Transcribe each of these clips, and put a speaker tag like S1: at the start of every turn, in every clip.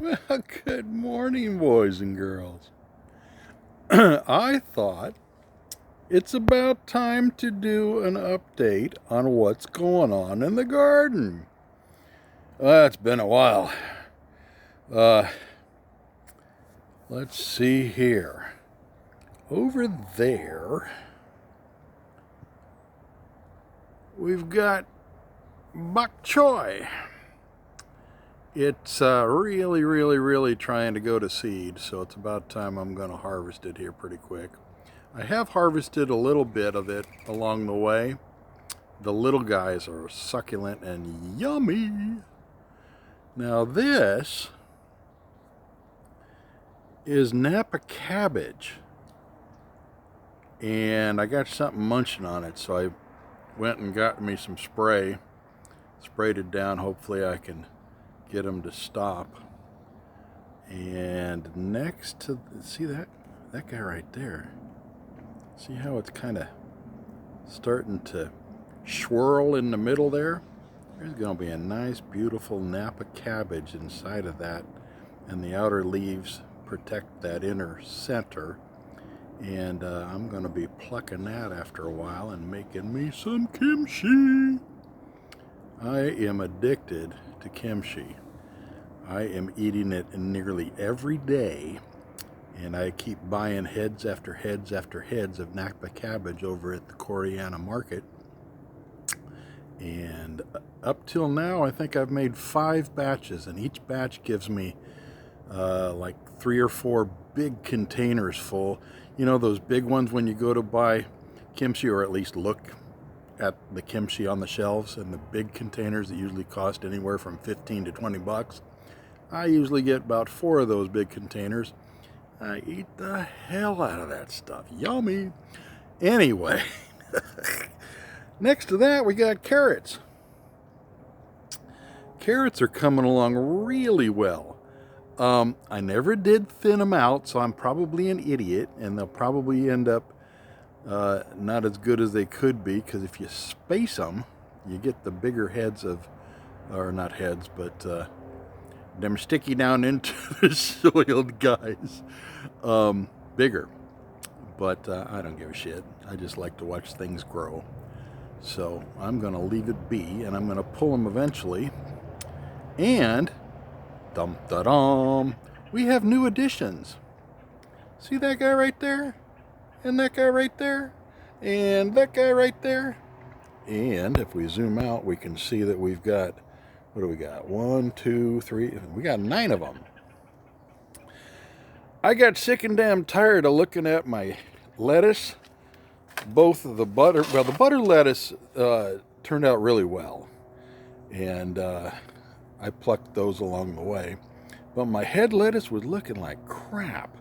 S1: Well, good morning, boys and girls. I thought it's about time to do an update on what's going on in the garden. It's been a while. Uh, let's see here. Over there, we've got bok choy. It's really trying to go to seed, so it's about time I'm going to harvest it here pretty quick. I have harvested a little bit of it along the way. The little guys are succulent and yummy. Now this is Napa cabbage, and I got something munching on it, so I went and got me some spray, sprayed it down. Hopefully I can get them to stop. And next to, see that guy right there, see how it's kind of starting to swirl in the middle there? There's going to be a nice beautiful Napa cabbage inside of that, and the outer leaves protect that inner center. And I'm going to be plucking that after a while and making me some kimchi. I am addicted to kimchi. I am eating it nearly every day, and I keep buying heads after heads after heads of Napa cabbage over at the Coriana Market. And up till now, I think I've made 5 batches, and each batch gives me like 3 or 4 big containers full. You know, those big ones when you go to buy kimchi, or at least look at the kimchi on the shelves, and the big containers that usually cost anywhere from 15 to 20 bucks. I usually get about 4 of those big containers. I eat the hell out of that stuff. Yummy. Anyway, next to that we got carrots. Carrots are coming along really well. I never did thin them out, so I'm probably an idiot, and they'll probably end up not as good as they could be, because if you space them, you get the bigger heads of, or not heads, but them sticky down into the soiled guys. Bigger. But I don't give a shit. I just like to watch things grow. So I'm going to leave it be, and I'm going to pull them eventually. And, dum-da-dum, we have new additions. See that guy right there? And that guy right there? And that guy right there? And if we zoom out, we can see that we've got, what do we got? 1, 2, 3, we got 9 of them. I got sick and damn tired of looking at my lettuce. Both of the butter, well, the butter lettuce turned out really well. And I plucked those along the way. But my head lettuce was looking like crap.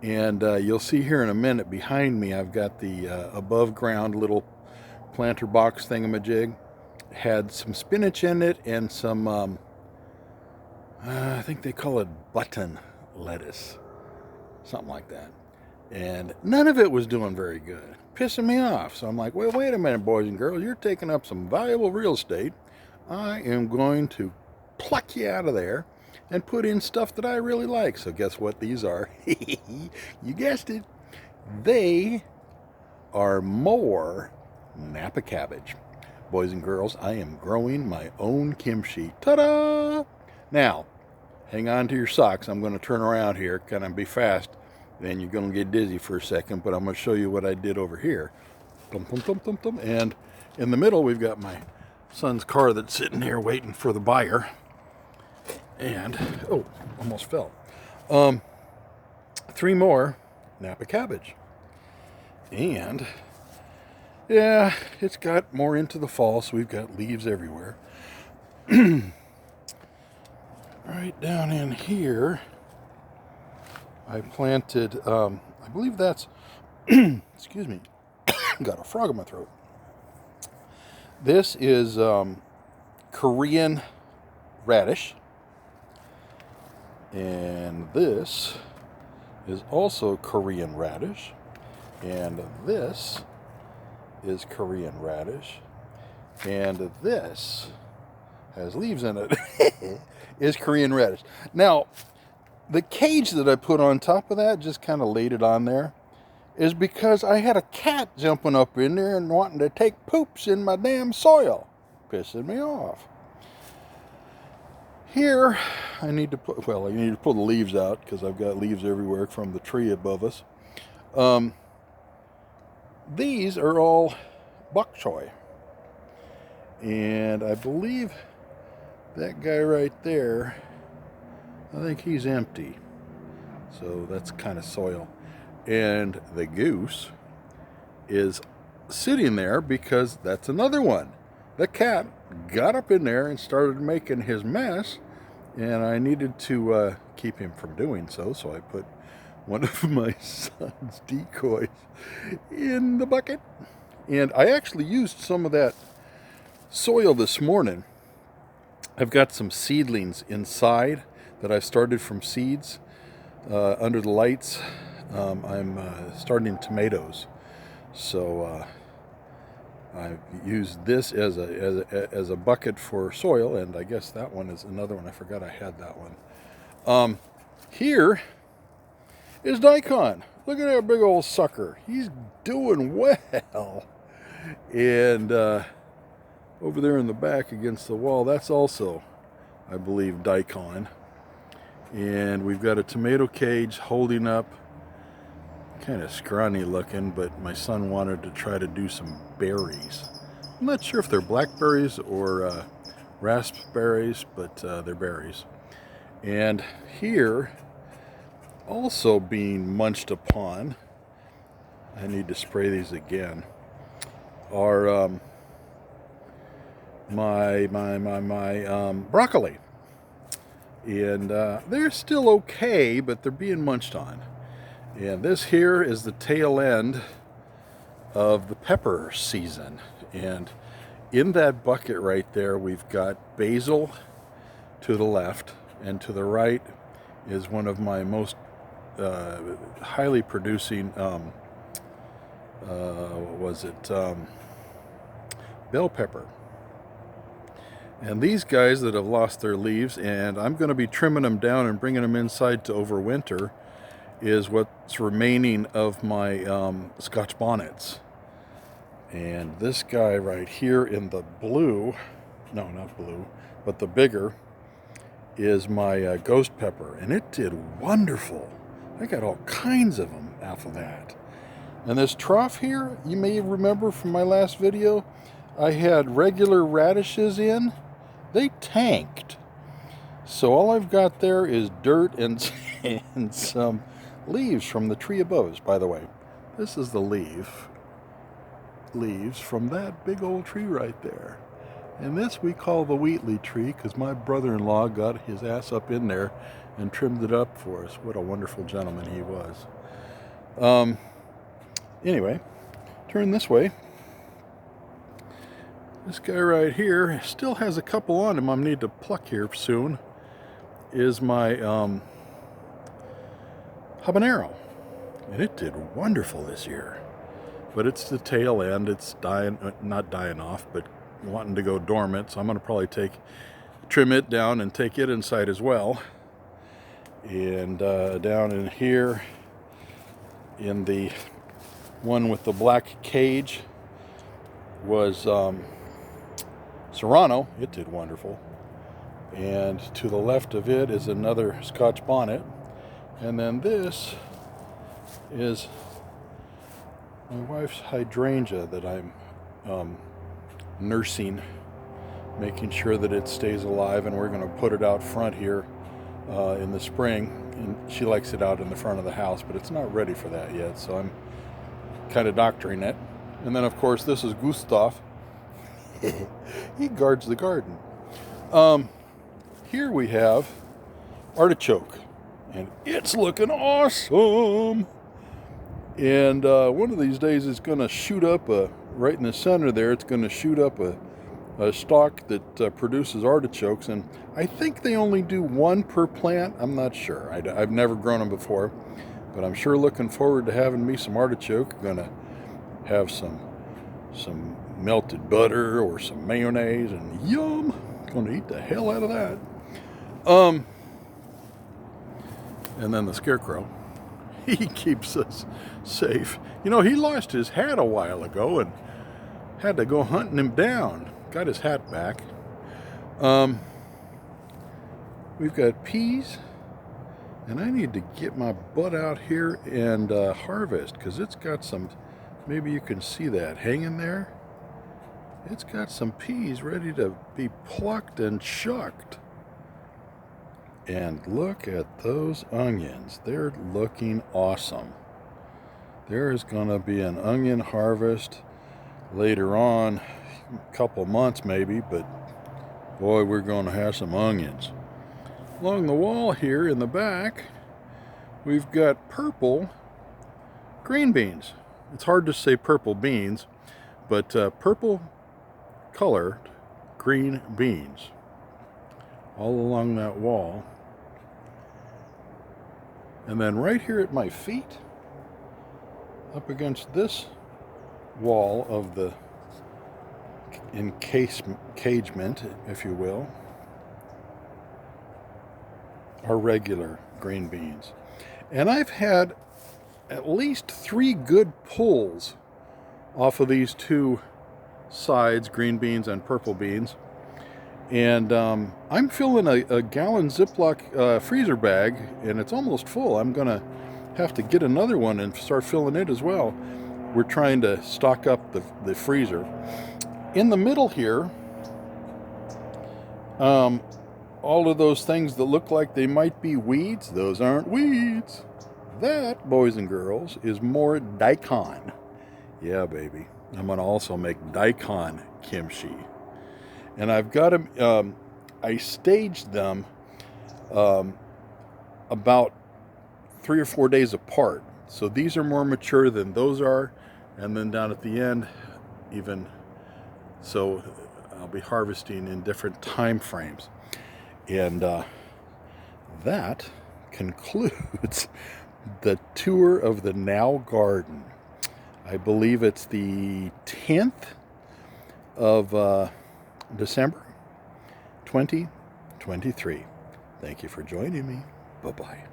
S1: And you'll see here in a minute behind me, I've got the above ground little planter box thingamajig. Had some spinach in it and some, I think they call it button lettuce. Something like that. And none of it was doing very good. Pissing me off. So I'm like, well, wait a minute, boys and girls. You're taking up some valuable real estate. I am going to pluck you out of there and put in stuff that I really like. So guess what these are? You guessed it. They are more Napa cabbage. Boys and girls, I am growing my own kimchi. Ta-da! Now, hang on to your socks. I'm going to turn around here, kind of be fast. Then you're going to get dizzy for a second, but I'm going to show you what I did over here. Dum, dum, dum, dum, dum. And in the middle, we've got my son's car that's sitting here waiting for the buyer. And, oh, almost fell. 3 more Napa cabbage. And, yeah, it's got more into the fall, so we've got leaves everywhere. Right down in here, I planted, I believe that's, excuse me, got a frog in my throat. This is Korean radish. And this is also Korean radish. And this is Korean radish. And this has leaves in it, is Korean radish. Now, the cage that I put on top of that, just kind of laid it on there, is because I had a cat jumping up in there and wanting to take poops in my damn soil. Pissing me off. Here, I need to pull the leaves out because I've got leaves everywhere from the tree above us. These are all bok choy. And I believe that guy right there, I think he's empty. So that's kind of soil. And the goose is sitting there because that's another one. The cat got up in there and started making his mess, and I needed to keep him from doing so, so I put one of my son's decoys in the bucket. And I actually used some of that soil this morning. I've got some seedlings inside that I've started from seeds under the lights. I'm starting tomatoes, so I've used this as a bucket for soil, and I guess that one is another one. I forgot I had that one. Here is daikon. Look at that big old sucker. He's doing well. And over there in the back against the wall, that's also, I believe, daikon. And we've got a tomato cage holding up. Kind of scrawny looking, but my son wanted to try to do some berries. I'm not sure if they're blackberries or raspberries, but they're berries. And here, also being munched upon, I need to spray these again, are my broccoli. And they're still okay, but they're being munched on. And this here is the tail end of the pepper season. And in that bucket right there, we've got basil to the left, and to the right is one of my most highly producing, bell pepper. And these guys that have lost their leaves, and I'm going to be trimming them down and bringing them inside to overwinter, is what's remaining of my Scotch bonnets. And this guy right here in the blue, no, not blue, but the bigger, is my ghost pepper. And it did wonderful. I got all kinds of them off of that. And this trough here, you may remember from my last video, I had regular radishes in. They tanked. So all I've got there is dirt and some leaves from the tree above us. By the way, this is the leaves from that big old tree right there. And this we call the Wheatley tree because my brother-in-law got his ass up in there and trimmed it up for us. What a wonderful gentleman he was. Anyway, turn this way. This guy right here still has a couple on him I need to pluck here soon. Is my habanero, and it did wonderful this year, but it's the tail end. It's dying, not dying off, but wanting to go dormant, so I'm going to probably trim it down and take it inside as well. And down in here in the one with the black cage was Serrano. It did wonderful. And to the left of it is another Scotch bonnet. And then this is my wife's hydrangea that I'm nursing, making sure that it stays alive, and we're going to put it out front here in the spring. And she likes it out in the front of the house, but it's not ready for that yet, so I'm kind of doctoring it. And then, of course, this is Gustav. He guards the garden. Here we have artichoke, and it's looking awesome. And one of these days it's going to shoot up right in the center there. It's going to shoot up a stalk that produces artichokes, and I think they only do one per plant. I'm not sure. I've never grown them before, but I'm sure looking forward to having me some artichoke. I'm going to have some melted butter or some mayonnaise, and yum, Going to eat the hell out of that. And then the scarecrow. He keeps us safe. You know, he lost his hat a while ago and had to go hunting him down. Got his hat back. We've got peas. And I need to get my butt out here and harvest, because it's got some, maybe you can see that hanging there. It's got some peas ready to be plucked and shucked. And look at those onions. They're looking awesome. There is going to be an onion harvest later on, a couple months maybe, but boy, we're going to have some onions. Along the wall here in the back, we've got purple green beans. It's hard to say purple beans, but purple colored green beans all along that wall. And then right here at my feet, up against this wall of the encagement, if you will, are regular green beans. And I've had at least 3 good pulls off of these 2 sides, green beans and purple beans. And I'm filling a gallon Ziploc freezer bag, and it's almost full. I'm gonna have to get another one and start filling it as well. We're trying to stock up the freezer. In the middle here, all of those things that look like they might be weeds, those aren't weeds. That, boys and girls, is more daikon. Yeah, baby. I'm going to also make daikon kimchi. And I've got them, I staged them about 3 or 4 days apart. So these are more mature than those are. And then down at the end, even so, I'll be harvesting in different time frames. And that concludes the tour of the Now Garden. I believe it's the 10th of December 2023. Thank you for joining me. Bye-bye.